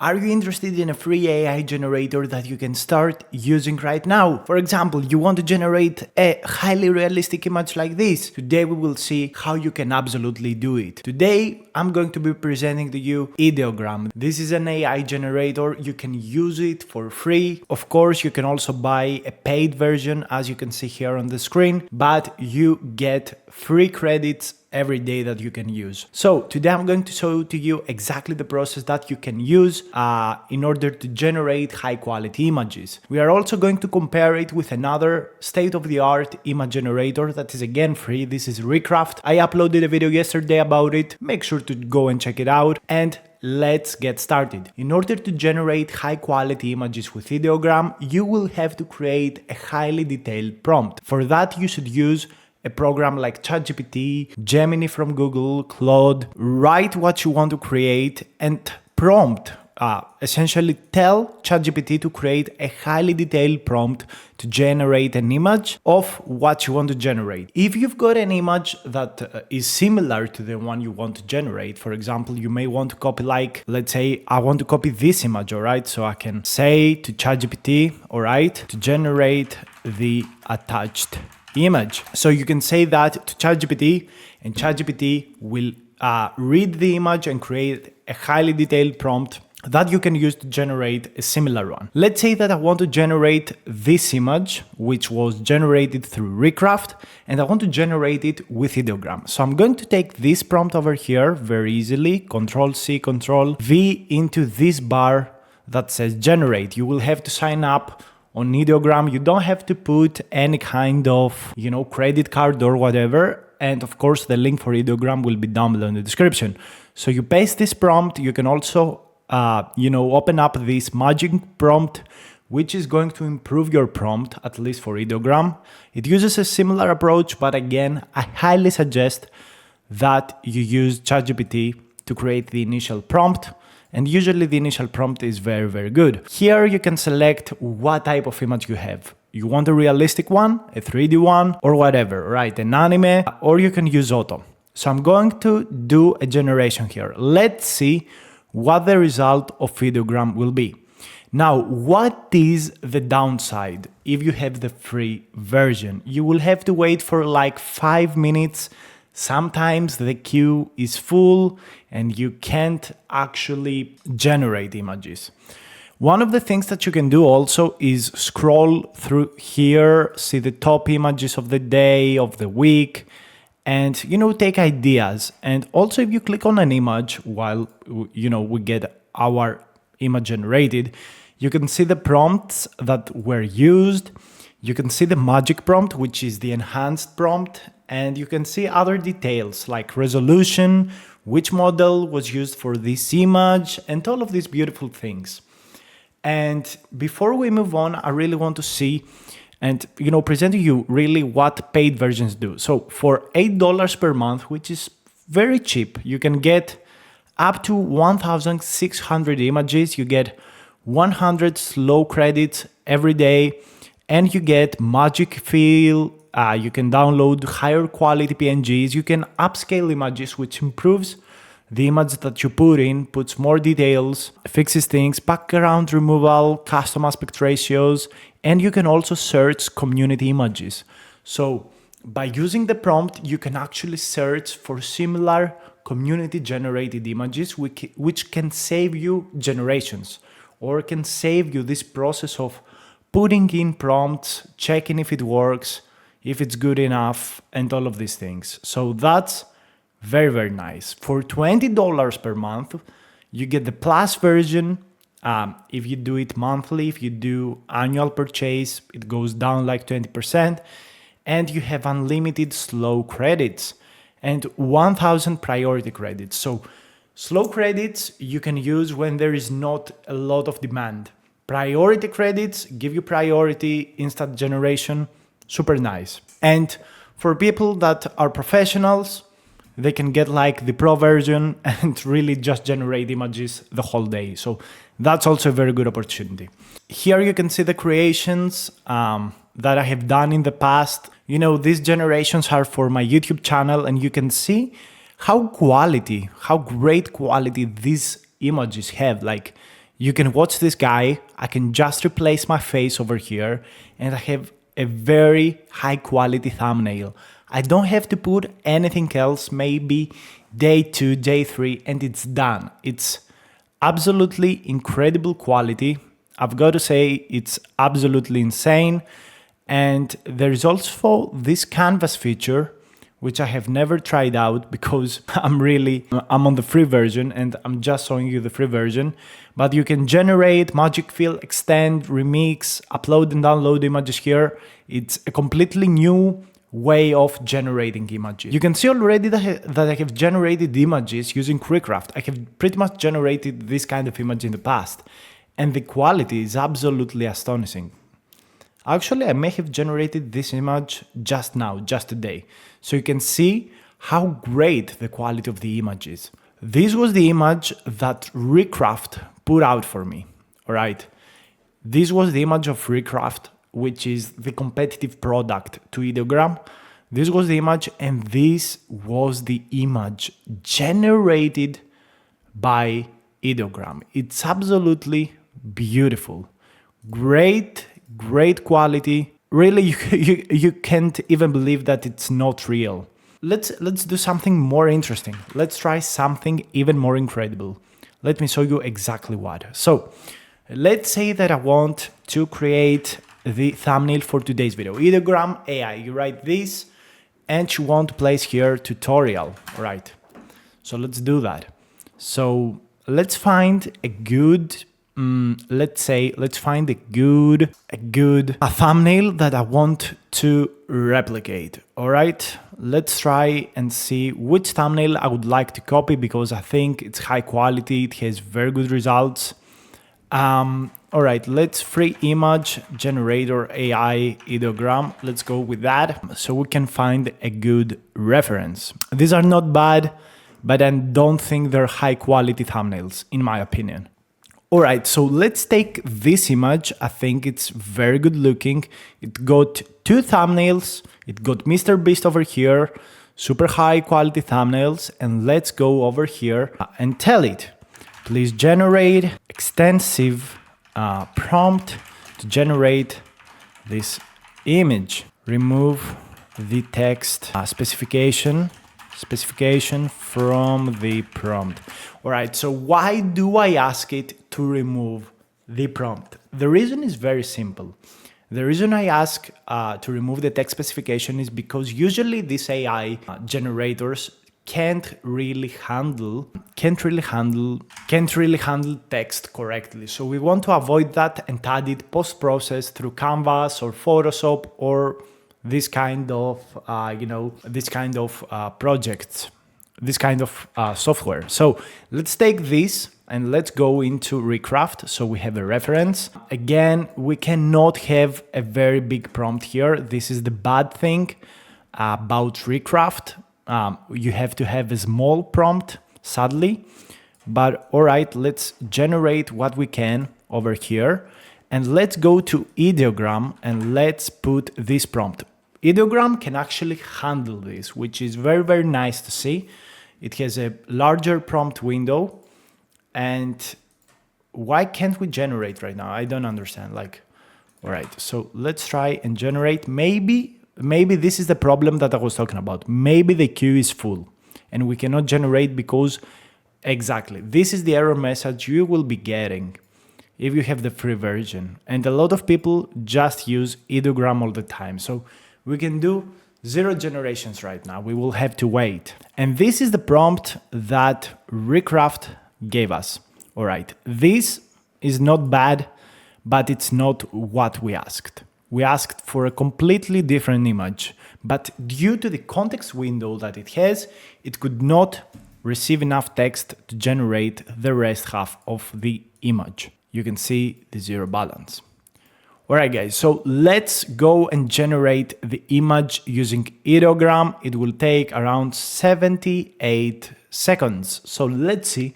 Are you interested in a free AI generator that you can start using right now? For example, you want to generate a highly realistic image like this. Today we will see how you can absolutely do it. Today I'm going to be presenting to you Ideogram. This is an AI generator. You can use it for free. Of course, you can also buy a paid version, as you can see here on the screen, but you get free credits every day that you can use. So today I'm going to show to you exactly the process that you can use in order to generate high quality images. We are also going to compare it with another state-of-the-art image generator that is again free. This is Recraft. I uploaded a video yesterday about it. Make sure to go and check it out, and let's get started. In order to generate high quality images with Ideogram, you will have to create a highly detailed prompt. For that, you should use a program like ChatGPT, Gemini from Google, Claude. Write what you want to create and prompt. Essentially tell ChatGPT to create a highly detailed prompt to generate an image of what you want to generate. If you've got an image that is similar to the one you want to generate, for example, you may want to copy, like, let's say I want to copy this image, all right? So I can say to ChatGPT, all right, to generate the attached image. So you can say that to ChatGPT, and ChatGPT will read the image and create a highly detailed prompt that you can use to generate a similar one. Let's say that I want to generate this image, which was generated through Recraft, and I want to generate it with Ideogram. So I'm going to take this prompt over here very easily, Control-C, Control-V into this bar that says generate. You will have to sign up on Ideogram. You don't have to put any kind of, credit card or whatever. And of course, the link for Ideogram will be down below in the description. So you paste this prompt. You can also, open up this magic prompt, which is going to improve your prompt, at least for Ideogram. It uses a similar approach, but again, I highly suggest that you use ChatGPT to create the initial prompt. And usually the initial prompt is very, very good. Here you can select what type of image you have. You want a realistic one, a 3D one, or whatever, right? An anime, or you can use auto. So I'm going to do a generation here. Let's see what the result of Ideogram will be. Now, what is the downside if you have the free version? You will have to wait for like 5 minutes. Sometimes the queue is full and you can't actually generate images. One of the things that you can do also is scroll through here, see the top images of the day, of the week, and take ideas. And also if you click on an image while we get our image generated, you can see the prompts that were used. You can see the magic prompt, which is the enhanced prompt, and you can see other details like resolution, which model was used for this image, and all of these beautiful things. And before we move on, I really want to see and present to you really what paid versions do. So for $8 per month, which is very cheap, you can get up to 1,600 images. You get 100 slow credits every day, and you get magic fill. You can download higher quality PNGs. You can upscale images, which improves the image that you put in, puts more details, fixes things, background removal, custom aspect ratios, and you can also search community images. So by using the prompt, you can actually search for similar community generated images, which can save you generations, or can save you this process of putting in prompts, checking if it works, if it's good enough, and all of these things. So that's very, very nice. For $20 per month, you get the plus version. If you do it monthly, if you do annual purchase, it goes down like 20%. And you have unlimited slow credits and 1,000 priority credits. So slow credits you can use when there is not a lot of demand. Priority credits give you priority, instant generation, super nice. And for people that are professionals, they can get like the pro version and really just generate images the whole day. So that's also a very good opportunity. Here you can see the creations that I have done in the past. These generations are for my YouTube channel, and you can see how great quality these images have. Like, You can watch this guy. I can just replace my face over here and I have a very high quality thumbnail. I don't have to put anything else, maybe day 2, day 3, and it's done. It's absolutely incredible quality. I've got to say it's absolutely insane. And there's also this canvas feature, which I have never tried out because I'm on the free version and I'm just showing you the free version. But you can generate, magic fill, extend, remix, upload and download images here. It's a completely new way of generating images. You can see already that I have generated images using Recraft. I have pretty much generated this kind of image in the past, and the quality is absolutely astonishing. Actually, I may have generated this image just now, just today. So you can see how great the quality of the image is. This was the image that Recraft put out for me, all right? This was the image of Recraft, which is the competitive product to Ideogram. This was the image, and this was the image generated by Ideogram. It's absolutely beautiful. Great quality. Really, you can't even believe that it's not real. Let's do something more interesting. Let's try something even more incredible. Let me show you exactly what. So, let's say that I want to create the thumbnail for today's video. Ideogram AI. You write this, and you want to place here tutorial. All right. So let's do that. So let's find a good. Let's find a thumbnail that I want to replicate. All right, let's try and see which thumbnail I would like to copy because I think it's high quality. It has very good results. All right, let's free image generator AI Ideogram. Let's go with that so we can find a good reference. These are not bad, but I don't think they're high quality thumbnails in my opinion. All right, so let's take this image. I think it's very good looking. It got 2 thumbnails. It got Mr. Beast over here, super high quality thumbnails. And let's go over here and tell it, please generate extensive prompt to generate this image. Remove the text specification from the prompt. All right, so why do I ask it to remove the prompt? The reason is very simple. The reason I ask to remove the text specification is because usually these AI generators can't really handle text correctly. So we want to avoid that and add it post-process through Canvas or Photoshop or this kind of projects, this kind of software. So let's take this and let's go into Recraft so we have a reference. Again, we cannot have a very big prompt here. This is the bad thing about Recraft. You have to have a small prompt, sadly. But all right, let's generate what we can over here. And let's go to Ideogram and let's put this prompt. Ideogram can actually handle this, which is very, very nice to see. It has a larger prompt window. And why can't we generate right now? I don't understand. All right, so let's try and generate. Maybe this is the problem that I was talking about. Maybe the queue is full and we cannot generate because exactly this is the error message you will be getting if you have the free version. And a lot of people just use Ideogram all the time. So we can do 0 generations right now. We will have to wait. And this is the prompt that Recraft gave us. All right, this is not bad, but it's not what we asked. We asked for a completely different image, but due to the context window that it has, it could not receive enough text to generate the rest half of the image. You can see the 0 balance. All right, guys, so let's go and generate the image using Ideogram. It will take around 78 seconds. So let's see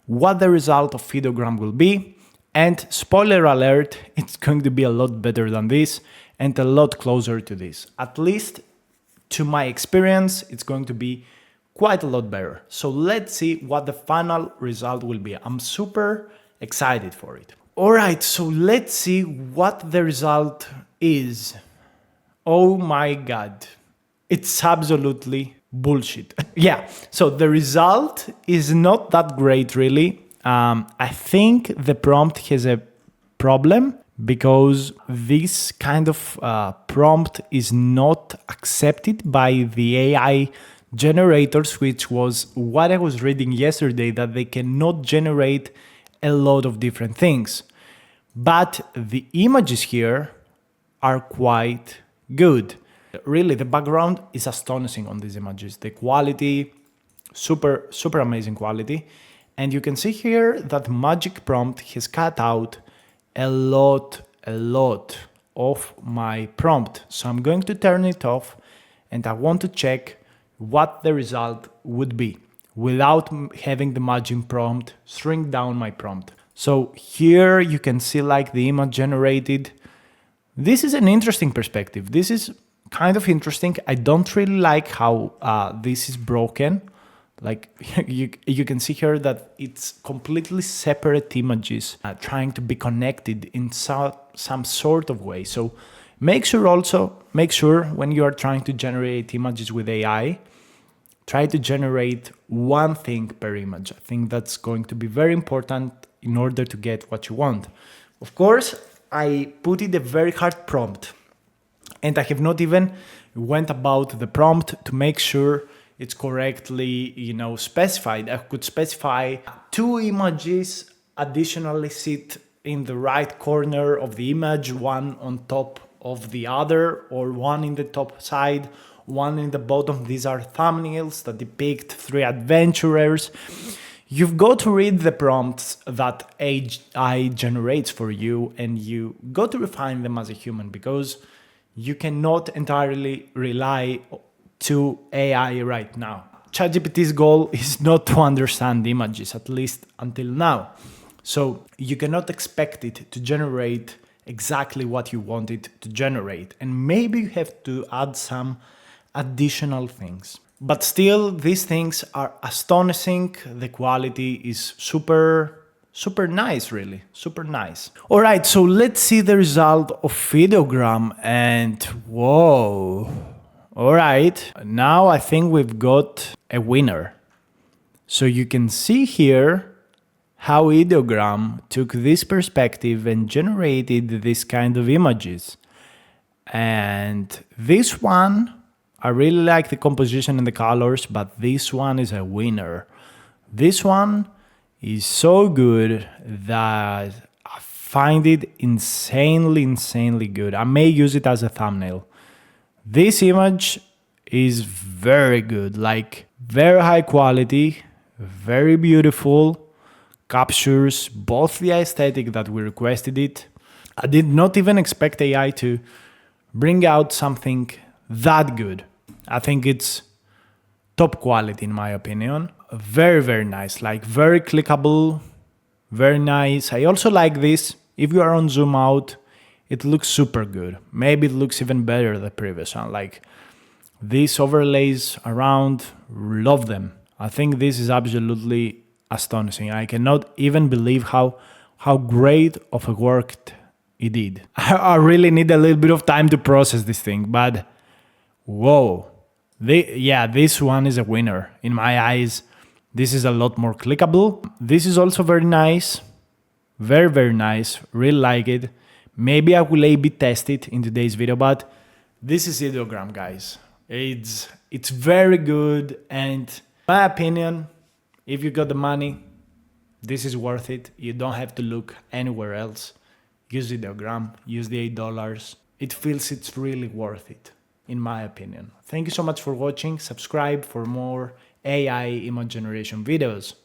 what the result of Ideogram will be. And spoiler alert, it's going to be a lot better than this and a lot closer to this. At least to my experience, it's going to be quite a lot better. So let's see what the final result will be. I'm super excited for it. All right, so let's see what the result is. Oh my God, it's absolutely bullshit. Yeah, so the result is not that great, really. I think the prompt has a problem because this kind of prompt is not accepted by the AI generators, which was what I was reading yesterday, that they cannot generate a lot of different things. But the images here are quite good. Really, the background is astonishing on these images. The quality, super amazing quality. And you can see here that Magic Prompt has cut out a lot of my prompt. So I'm going to turn it off and I want to check what the result would be without having the Magic Prompt shrink down my prompt. So here you can see like the image generated. This is an interesting perspective. This is kind of interesting. I don't really like how this is broken. Like you can see here that it's completely separate images trying to be connected in some sort of way. So make sure when you are trying to generate images with AI, try to generate one thing per image. I think that's going to be very important in order to get what you want. Of course, I put it a very hard prompt and I have not even went about the prompt to make sure it's correctly, specified. I could specify 2 images additionally sit in the right corner of the image, one on top of the other, or one in the top side, one in the bottom. These are thumbnails that depict 3 adventurers. You've got to read the prompts that AI generates for you, and you got to refine them as a human, because you cannot entirely rely to AI right now. ChatGPT's goal is not to understand images, at least until now. So you cannot expect it to generate exactly what you want it to generate. And maybe you have to add some additional things. But still, these things are astonishing. The quality is super nice, really. Super nice. All right, so let's see the result of Ideogram. And whoa. All right, now I think we've got a winner. So you can see here how Ideogram took this perspective and generated this kind of images. And this one, I really like the composition and the colors, but this one is a winner. This one is so good that I find it insanely good. I may use it as a thumbnail. This image is very good, like very high quality, very beautiful, captures both the aesthetic that we requested it. I did not even expect AI to bring out something that good. I think it's top quality in my opinion. Very nice, like very clickable, very nice. I also like this. If you are on zoom out, it looks super good. Maybe it looks even better than the previous one. Like these overlays around, love them. I think this is absolutely astonishing. I cannot even believe how great of a work it did. I really need a little bit of time to process this thing, but whoa. This one is a winner. In my eyes, this is a lot more clickable. This is also very nice. Very nice. Really like it. Maybe I will A/B test it in today's video, but this is Ideogram, guys. It's very good, and in my opinion, if you got the money, this is worth it. You don't have to look anywhere else. Use Ideogram, use the $8. It feels it's really worth it, in my opinion. Thank you so much for watching. Subscribe for more AI image generation videos.